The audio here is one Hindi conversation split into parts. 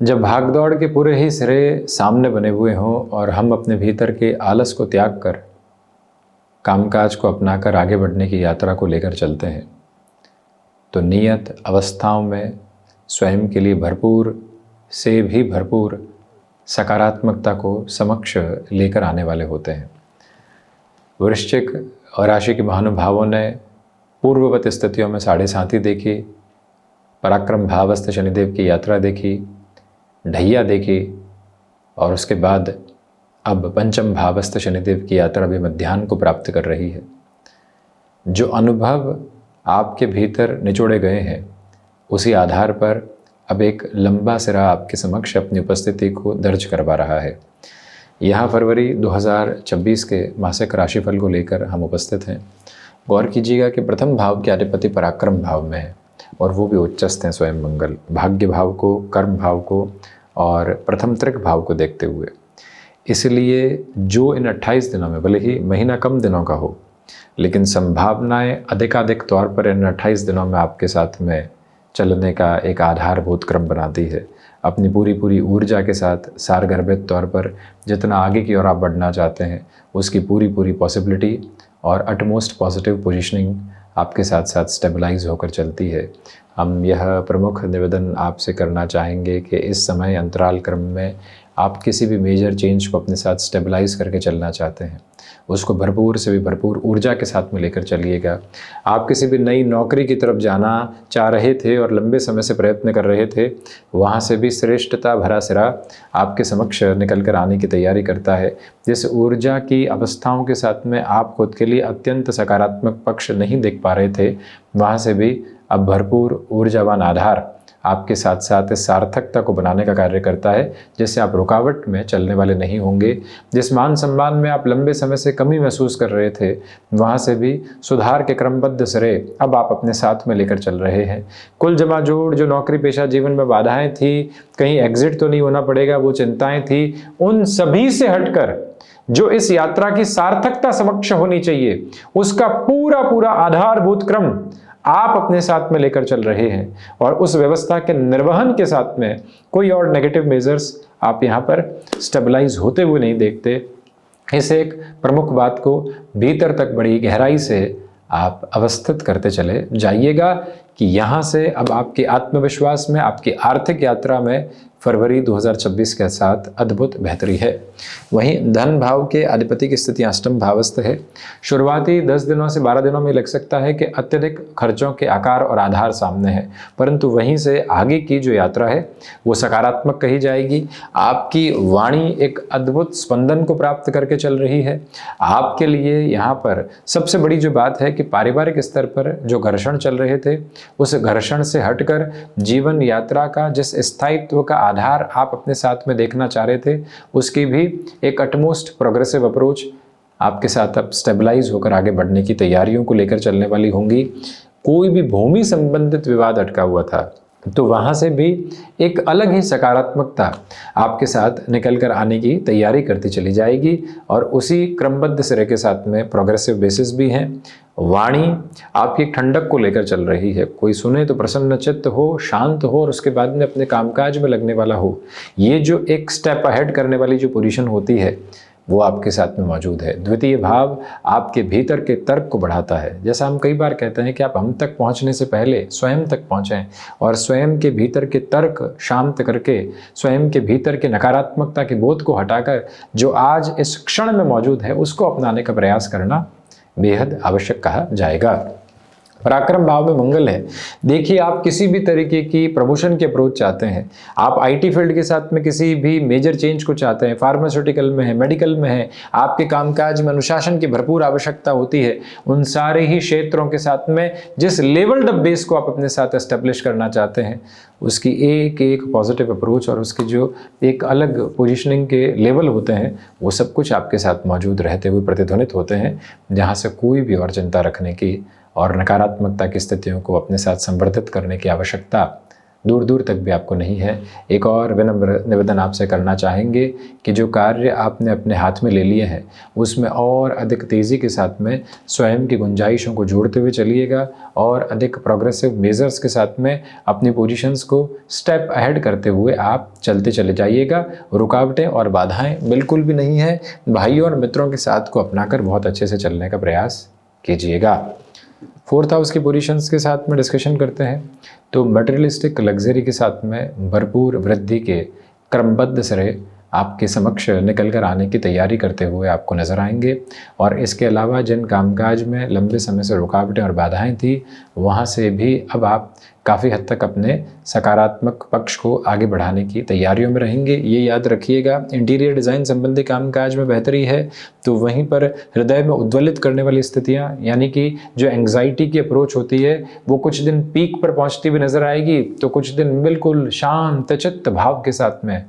जब भागदौड़ के पूरे ही सिरे सामने बने हुए हों और हम अपने भीतर के आलस को त्याग कर कामकाज को अपनाकर आगे बढ़ने की यात्रा को लेकर चलते हैं, तो नियत अवस्थाओं में स्वयं के लिए भरपूर से भी भरपूर सकारात्मकता को समक्ष लेकर आने वाले होते हैं। वृश्चिक राशि के महानुभावों ने पूर्ववत स्थितियों में 7.5 देखी, पराक्रम भावस्थ शनिदेव की यात्रा देखी, ढैया देखी, और उसके बाद अब पंचम भावस्थ शनिदेव की यात्रा भी मध्याह्न को प्राप्त कर रही है। जो अनुभव आपके भीतर निचोड़े गए हैं, उसी आधार पर अब एक लंबा सिरा आपके समक्ष अपनी उपस्थिति को दर्ज करवा रहा है। यहाँ फरवरी 2026 के मासिक राशिफल को लेकर हम उपस्थित हैं। गौर कीजिएगा कि प्रथम भाव के अधिपति पराक्रम भाव में है और वो भी उच्चस्थ हैं स्वयं मंगल, भाग्य भाव को, कर्म भाव को और प्रथम त्रिक भाव को देखते हुए। इसलिए जो इन 28 दिनों में, भले ही महीना कम दिनों का हो, लेकिन संभावनाएं अधिकाधिक तौर पर इन 28 दिनों में आपके साथ में चलने का एक आधारभूत क्रम बनाती है। अपनी पूरी ऊर्जा के साथ सारगर्भित तौर पर जितना आगे की ओर आप बढ़ना चाहते हैं, उसकी पूरी पॉसिबिलिटी और अटमोस्ट पॉजिटिव पोजीशनिंग आपके साथ साथ स्टेबलाइज होकर चलती है। हम यह प्रमुख निवेदन आपसे करना चाहेंगे कि इस समय अंतराल क्रम में आप किसी भी मेजर चेंज को अपने साथ स्टेबलाइज करके चलना चाहते हैं, उसको भरपूर से भी भरपूर ऊर्जा के साथ में लेकर चलिएगा। आप किसी भी नई नौकरी की तरफ जाना चाह रहे थे और लंबे समय से प्रयत्न कर रहे थे, वहाँ से भी श्रेष्ठता भरा सिरा आपके समक्ष निकल कर आने की तैयारी करता है। जिस ऊर्जा की अवस्थाओं के साथ में आप खुद के लिए अत्यंत सकारात्मक पक्ष नहीं देख पा रहे थे, वहाँ से भी अब भरपूर ऊर्जावान आधार आपके साथ साथ इस सार्थकता को बनाने का कार्य करता है, जिससे आप रुकावट में चलने वाले नहीं होंगे। जिस मान सम्मान में आप लंबे समय से कमी महसूस कर रहे थे, वहाँ से भी सुधार के क्रमबद्ध सिरे अब आप अपने साथ में लेकर चल रहे हैं। कुल जमा जोड़ जो नौकरी पेशा जीवन में बाधाएं थी, कहीं एग्जिट तो नहीं होना पड़ेगा, वो चिंताएं थी, उन सभी से हटकर जो इस यात्रा की सार्थकता समक्ष होनी चाहिए, उसका पूरा आधारभूत क्रम आप अपने साथ में लेकर चल रहे हैं। और उस व्यवस्था के निर्वहन के साथ में कोई और नेगेटिव मेजर्स आप यहाँ पर स्टेबलाइज होते हुए नहीं देखते। इस एक प्रमुख बात को भीतर तक बड़ी गहराई से आप अवस्थित करते चले जाइएगा कि यहाँ से अब आपके आत्मविश्वास में, आपकी आर्थिक यात्रा में फरवरी 2026 के साथ अद्भुत बेहतरी है। वहीं धन भाव के अधिपति की स्थिति अष्टम भावस्थ है। शुरुआती 10 दिनों से 12 दिनों में लग सकता है कि अत्यधिक खर्चों के आकार और आधार सामने है, परंतु वहीं से आगे की जो यात्रा है वो सकारात्मक कही जाएगी। आपकी वाणी एक अद्भुत स्पंदन को प्राप्त करके चल रही है। आपके लिए यहाँ पर सबसे बड़ी जो बात है कि पारिवारिक स्तर पर जो घर्षण चल रहे थे, उस घर्षण से हटकर जीवन यात्रा का जिस स्थायित्व का आधार आप अपने साथ में देखना चाह रहे थे, उसकी भी एक अटमोस्ट प्रोग्रेसिव अप्रोच आपके साथ अब स्टेबलाइज होकर आगे बढ़ने की तैयारियों को लेकर चलने वाली होंगी। कोई भी भूमि संबंधित विवाद अटका हुआ था, तो वहाँ से भी एक अलग ही सकारात्मकता आपके साथ निकल कर आने की तैयारी करती चली जाएगी। और उसी क्रमबद्ध सिरे के साथ में प्रोग्रेसिव बेसिस भी हैं। वाणी आपकी ठंडक को लेकर चल रही है। कोई सुने तो प्रसन्न चित्त हो, शांत हो और उसके बाद में अपने कामकाज में लगने वाला हो। ये जो एक स्टेप अहेड करने वाली जो पोजीशन होती है, वो आपके साथ में मौजूद है। द्वितीय भाव आपके भीतर के तर्क को बढ़ाता है। जैसा हम कई बार कहते हैं कि आप हम तक पहुंचने से पहले स्वयं तक पहुंचें और स्वयं के भीतर के तर्क शांत करके, स्वयं के भीतर के नकारात्मकता के बोध को हटाकर जो आज इस क्षण में मौजूद है, उसको अपनाने का प्रयास करना बेहद आवश्यक कहा जाएगा। पराक्रम भाव में मंगल है। देखिए, आप किसी भी तरीके की प्रमोशन की अप्रोच चाहते हैं, आप आईटी फील्ड के साथ में किसी भी मेजर चेंज को चाहते हैं, फार्मास्यूटिकल में है, मेडिकल में है, आपके कामकाज में अनुशासन की भरपूर आवश्यकता होती है, उन सारे ही क्षेत्रों के साथ में जिस लेवल ऑफ बेस को आप अपने साथ एस्टेब्लिश करना चाहते हैं, उसकी एक एक पॉजिटिव अप्रोच और उसकी जो एक अलग पोजीशनिंग के लेवल होते हैं, वो सब कुछ आपके साथ मौजूद रहते हुए प्रतिध्वनित होते हैं, जहाँ से कोई भी और चिंता रखने की और नकारात्मकता की स्थितियों को अपने साथ संवर्धित करने की आवश्यकता दूर दूर तक भी आपको नहीं है। एक और विनम्र निवेदन आपसे करना चाहेंगे कि जो कार्य आपने अपने हाथ में ले लिए हैं उसमें और अधिक तेज़ी के साथ में स्वयं की गुंजाइशों को जोड़ते हुए चलिएगा और अधिक प्रोग्रेसिव मेजर्स के साथ में अपनी पोजीशंस को स्टेप अहेड करते हुए आप चलते चले जाइएगा। रुकावटें और बाधाएं बिल्कुल भी नहीं है। भाइयों और मित्रों के साथ को अपनाकर बहुत अच्छे से चलने का प्रयास कीजिएगा। 4th हाउस की पोजीशंस के साथ में डिस्कशन करते हैं तो मटेरियलिस्टिक लग्जरी के साथ में भरपूर वृद्धि के क्रमबद्ध सिरे आपके समक्ष निकल कर आने की तैयारी करते हुए आपको नज़र आएंगे। और इसके अलावा जिन कामकाज में लंबे समय से रुकावटें और बाधाएं थी वहाँ से भी अब आप काफ़ी हद तक अपने सकारात्मक पक्ष को आगे बढ़ाने की तैयारियों में रहेंगे। ये याद रखिएगा, इंटीरियर डिज़ाइन संबंधी कामकाज में बेहतरी है तो वहीं पर हृदय में उद्वेलित करने वाली स्थितियाँ यानी कि जो एंग्जाइटी की अप्रोच होती है वो कुछ दिन पीक पर पहुँचती हुई नज़र आएगी, तो कुछ दिन बिल्कुल शांत चित्त भाव के साथ में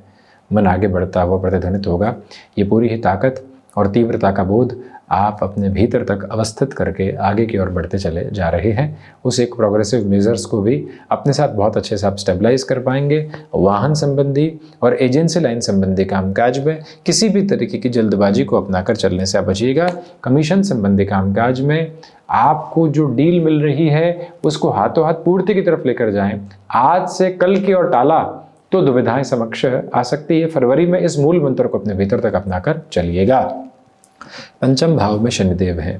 मन आगे बढ़ता हुआ प्रतिध्वनित होगा। ये पूरी ही ताकत और तीव्रता का बोध आप अपने भीतर तक अवस्थित करके आगे की ओर बढ़ते चले जा रहे हैं। उस एक प्रोग्रेसिव मेजर्स को भी अपने साथ बहुत अच्छे से आप स्टेबलाइज कर पाएंगे। वाहन संबंधी और एजेंसी लाइन संबंधी कामकाज में किसी भी तरीके की जल्दबाजी को अपनाकर चलने से आप बचिएगा। कमीशन संबंधी कामकाज में आपको जो डील मिल रही है उसको हाथों हाथ पूर्ति की तरफ लेकर जाएं। आज से कल की ओर टाला तो दुविधाएं समक्ष आ सकती है। फरवरी में इस मूल मंत्र को अपने भीतर तक अपनाकर चलिएगा। पंचम भाव में शनिदेव है।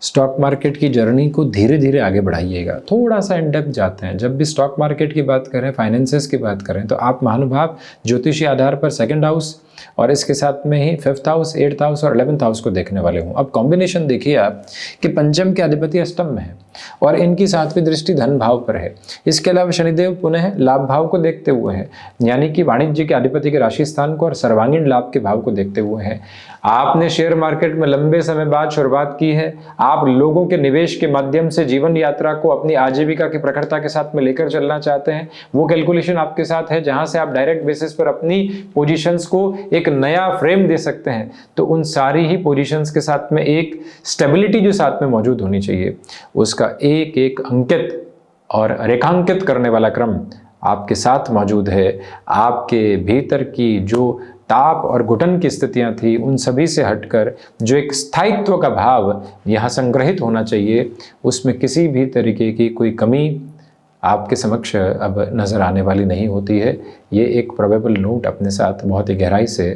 स्टॉक मार्केट की जर्नी को धीरे धीरे आगे बढ़ाइएगा। थोड़ा सा इन डेप्थ जाते हैं। जब भी स्टॉक मार्केट की बात करें, फाइनेंसेस की बात करें तो आप महानुभाव ज्योतिषी आधार पर 2nd हाउस और इसके साथ में ही 5th हाउस, 8th हाउस और 11th हाउस को देखने वाले हूँ। अब कॉम्बिनेशन देखिए आप कि पंचम के अधिपति अष्टम में है और इनकी 7वीं दृष्टि धन भाव पर है। इसके अलावा शनिदेव पुनः लाभ भाव को देखते हुए हैं यानी कि वाणिज्य के अधिपति के राशि स्थान को और सर्वांगीण लाभ के भाव को देखते हुए हैं। आपने शेयर मार्केट में लंबे समय बाद शुरुआत की है। आप लोगों के निवेश के माध्यम से जीवन यात्रा को अपनी आजीविका की प्रखरता के साथ में लेकर चलना चाहते हैं। वो कैलकुलेशन आपके साथ है जहां से आप डायरेक्ट बेसिस पर अपनी पोजीशंस को एक नया फ्रेम दे सकते हैं। तो उन सारी ही पोजीशंस के साथ में एक स्टेबिलिटी जो साथ में मौजूद होनी चाहिए उसका एक एक अंकित और रेखांकित करने वाला क्रम आपके साथ मौजूद है। आपके भीतर की जो ताप और घुटन की स्थितियां थी उन सभी से हटकर जो एक स्थायित्व का भाव यहाँ संग्रहित होना चाहिए उसमें किसी भी तरीके की कोई कमी आपके समक्ष अब नज़र आने वाली नहीं होती है। ये एक प्रोबेबल नोट अपने साथ बहुत ही गहराई से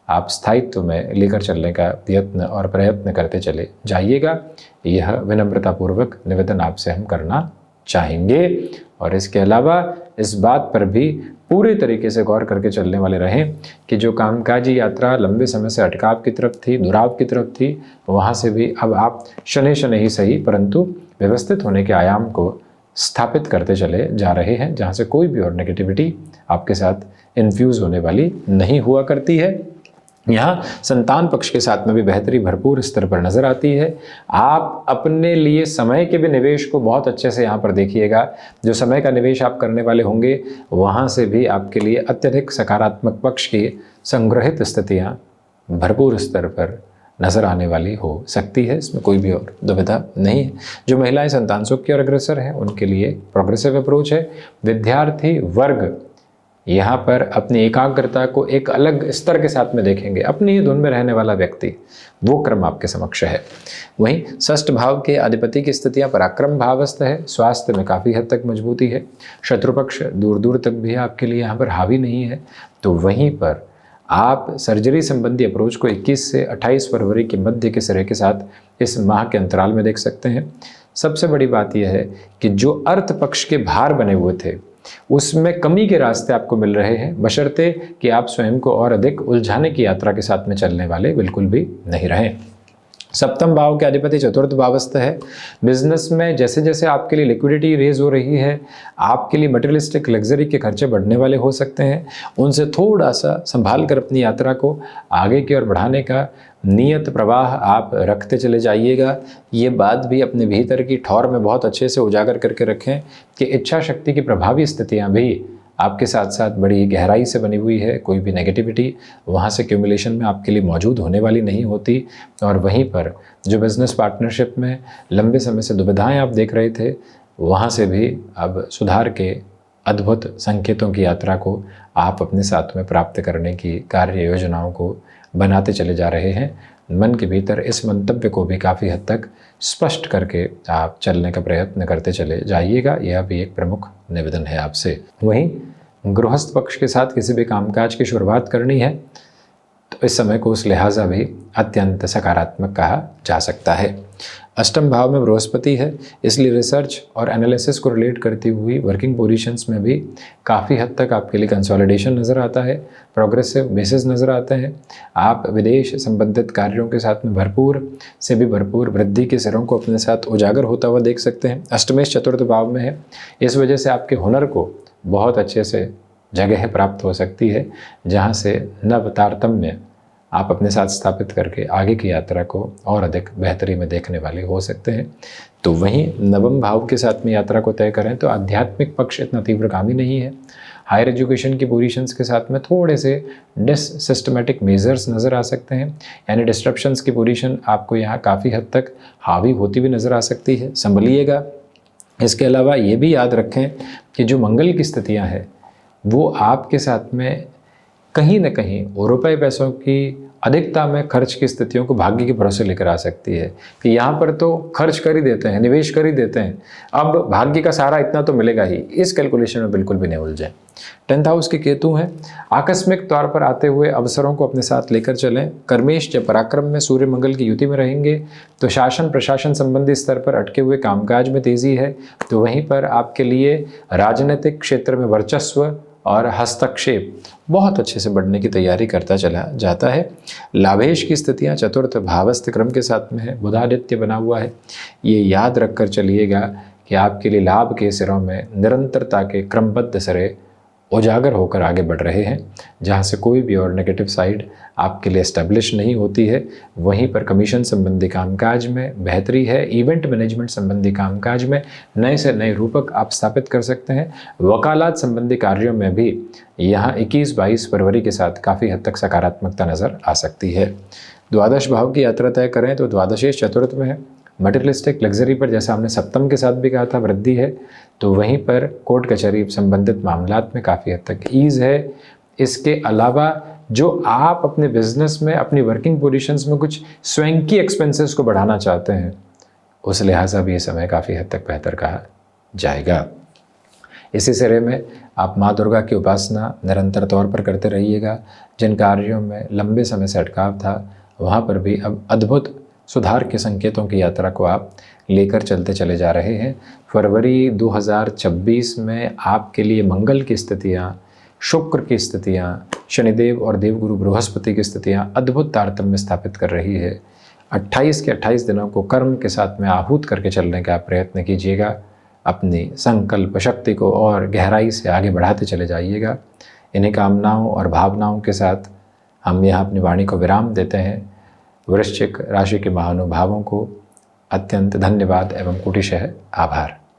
आप स्थायित्व में लेकर चलने का यत्न और प्रयत्न करते चले जाइएगा। यह विनम्रतापूर्वक निवेदन आपसे हम करना चाहेंगे। और इसके अलावा इस बात पर भी पूरे तरीके से गौर करके चलने वाले रहें कि जो कामकाजी यात्रा लंबे समय से अटकाव की तरफ थी, दुराव की तरफ थी, वहाँ से भी अब आप शनै शनै ही सही परंतु व्यवस्थित होने के आयाम को स्थापित करते चले जा रहे हैं, जहाँ से कोई भी और नेगेटिविटी आपके साथ इन्फ्यूज़ होने वाली नहीं हुआ करती है। यहाँ संतान पक्ष के साथ में भी बेहतरी भरपूर स्तर पर नजर आती है। आप अपने लिए समय के भी निवेश को बहुत अच्छे से यहाँ पर देखिएगा। जो समय का निवेश आप करने वाले होंगे वहाँ से भी आपके लिए अत्यधिक सकारात्मक पक्ष की संग्रहित स्थितियाँ भरपूर स्तर पर नज़र आने वाली हो सकती है। इसमें कोई भी और दुविधा नहीं है। जो महिलाएं संतान सुख की ओर अग्रसर हैं उनके लिए प्रोग्रेसिव अप्रोच है। विद्यार्थी वर्ग यहाँ पर अपनी एकाग्रता को एक अलग स्तर के साथ में देखेंगे। अपनी ही धुन में रहने वाला व्यक्ति, वो क्रम आपके समक्ष है। वहीं 6ठ भाव के अधिपति की स्थितियाँ पराक्रम भावस्थ है। स्वास्थ्य में काफ़ी हद तक मजबूती है। शत्रु पक्ष दूर दूर तक भी आपके लिए यहाँ पर हावी नहीं है। तो वहीं पर आप सर्जरी संबंधी अप्रोच को 21 से 28 फरवरी के मध्य के सिरे के साथ इस माह के अंतराल में देख सकते हैं। सबसे बड़ी बात यह है कि जो अर्थ पक्ष के भार बने हुए थे उसमें कमी के रास्ते आपको मिल रहे हैं, बशर्ते कि आप स्वयं को और अधिक उलझाने की यात्रा के साथ में चलने वाले बिल्कुल भी नहीं रहें। 7वें भाव के अधिपति चतुर्थ भावस्थ है। बिजनेस में जैसे जैसे आपके लिए लिक्विडिटी रेज हो रही है, आपके लिए मटेरियलिस्टिक लग्जरी के खर्चे बढ़ने वाले हो सकते हैं। उनसे थोड़ा सा संभाल कर अपनी यात्रा को आगे की ओर बढ़ाने का नियत प्रवाह आप रखते चले जाइएगा। ये बात भी अपने भीतर की ठौर में बहुत अच्छे से उजागर करके रखें कि इच्छा शक्ति की प्रभावी स्थितियाँ भी आपके साथ साथ बड़ी गहराई से बनी हुई है। कोई भी नेगेटिविटी वहाँ से क्यूमुलेशन में आपके लिए मौजूद होने वाली नहीं होती। और वहीं पर जो बिज़नेस पार्टनरशिप में लंबे समय से दुविधाएं आप देख रहे थे, वहाँ से भी अब सुधार के अद्भुत संकेतों की यात्रा को आप अपने साथ में प्राप्त करने की कार्य योजनाओं को बनाते चले जा रहे हैं। मन के भीतर इस मंतव्य को भी काफ़ी हद तक स्पष्ट करके आप चलने का प्रयत्न करते चले जाइएगा। यह भी एक प्रमुख निवेदन है आपसे। वहीं गृहस्थ पक्ष के साथ किसी भी कामकाज की शुरुआत करनी है तो इस समय को उस लिहाजा भी अत्यंत सकारात्मक कहा जा सकता है। अष्टम भाव में बृहस्पति है, इसलिए रिसर्च और एनालिसिस को रिलेट करती हुई वर्किंग पोजीशंस में भी काफ़ी हद तक आपके लिए कंसोलिडेशन नज़र आता है, प्रोग्रेसिव बेसिस नज़र आते हैं। आप विदेश संबंधित कार्यों के साथ में भरपूर वृद्धि के सिरों को अपने साथ उजागर होता हुआ देख सकते हैं। अष्टमेश चतुर्थ भाव में है, इस वजह से आपके हुनर को बहुत अच्छे से जगह प्राप्त हो सकती है, जहाँ से नव तारतम्य आप अपने साथ स्थापित करके आगे की यात्रा को और अधिक बेहतरी में देखने वाले हो सकते हैं। तो वहीं नवम भाव के साथ में यात्रा को तय करें तो आध्यात्मिक पक्ष इतना तीव्रगामी नहीं है। हायर एजुकेशन की पोजीशंस के साथ में थोड़े से सिस्टमेटिक मेजर्स नज़र आ सकते हैं, यानी डिस्ट्रप्शंस की पोजीशन आपको यहाँ काफ़ी हद तक हावी होती हुई नज़र आ सकती है, संभलिएगा। इसके अलावा ये भी याद रखें कि जो मंगल की स्थितियाँ हैं वो आपके साथ में कहीं न कहीं रुपए पैसों की अधिकता में खर्च की स्थितियों को भाग्य के भरोसे लेकर आ सकती है कि यहाँ पर तो खर्च कर ही देते हैं, निवेश कर ही देते हैं, अब भाग्य का सहारा इतना तो मिलेगा ही। इस कैलकुलेशन में बिल्कुल भी नहीं उलझें। 10th हाउस के केतु हैं, आकस्मिक तौर पर आते हुए अवसरों को अपने साथ लेकर चलें। कर्मेश जब पराक्रम में सूर्य मंगल की युति में रहेंगे तो शासन प्रशासन संबंधी स्तर पर अटके हुए कामकाज में तेजी है, तो वहीं पर आपके लिए राजनीतिक क्षेत्र में वर्चस्व और हस्तक्षेप बहुत अच्छे से बढ़ने की तैयारी करता चला जाता है। लाभेश की स्थितियां चतुर्थ भावस्थ क्रम के साथ में है, बुधादित्य बना हुआ है। ये याद रखकर चलिएगा कि आपके लिए लाभ के सिरों में निरंतरता के क्रमबद्ध सिरे उजागर होकर आगे बढ़ रहे हैं, जहाँ से कोई भी और नेगेटिव साइड आपके लिए एस्टेब्लिश नहीं होती है। वहीं पर कमीशन संबंधी कामकाज में बेहतरी है, इवेंट मैनेजमेंट संबंधी कामकाज में नए से नए रूपक आप स्थापित कर सकते हैं। वकालत संबंधी कार्यों में भी यहाँ 21-22 फरवरी के साथ काफ़ी हद तक सकारात्मकता नज़र आ सकती है। द्वादश भाव की यात्रा तय करें तो द्वादशेश चतुर्थ में है, मटेरियलिस्टिक लग्जरी पर जैसा हमने सप्तम के साथ भी कहा था वृद्धि है, तो वहीं पर कोर्ट कचहरी संबंधित मामलात में काफ़ी हद तक ईज़ है। इसके अलावा जो आप अपने बिजनेस में अपनी वर्किंग पोजीशंस में कुछ स्वयं की एक्सपेंसेस को बढ़ाना चाहते हैं, उस लिहाजा भी ये समय काफ़ी हद तक बेहतर कहा जाएगा। इसी सिरे में आप माँ दुर्गा की उपासना निरंतर तौर पर करते रहिएगा। जिन कार्यों में लंबे समय से अटकाव था वहाँ पर भी अब अद्भुत सुधार के संकेतों की यात्रा को आप लेकर चलते चले जा रहे हैं। फरवरी 2026 में आपके लिए मंगल की स्थितियाँ, शुक्र की स्थितियाँ, शनिदेव और देवगुरु बृहस्पति की स्थितियाँ अद्भुत तारतम्य स्थापित कर रही है। 28 के 28 दिनों को कर्म के साथ में आहूत करके चलने का प्रयत्न कीजिएगा। अपनी संकल्प शक्ति को और गहराई से आगे बढ़ाते चले जाइएगा। इन्हीं कामनाओं और भावनाओं के साथ हम यहाँ अपनी वाणी को विराम देते हैं। वृश्चिक राशि के महानुभावों को अत्यंत धन्यवाद एवं कोटिशः आभार।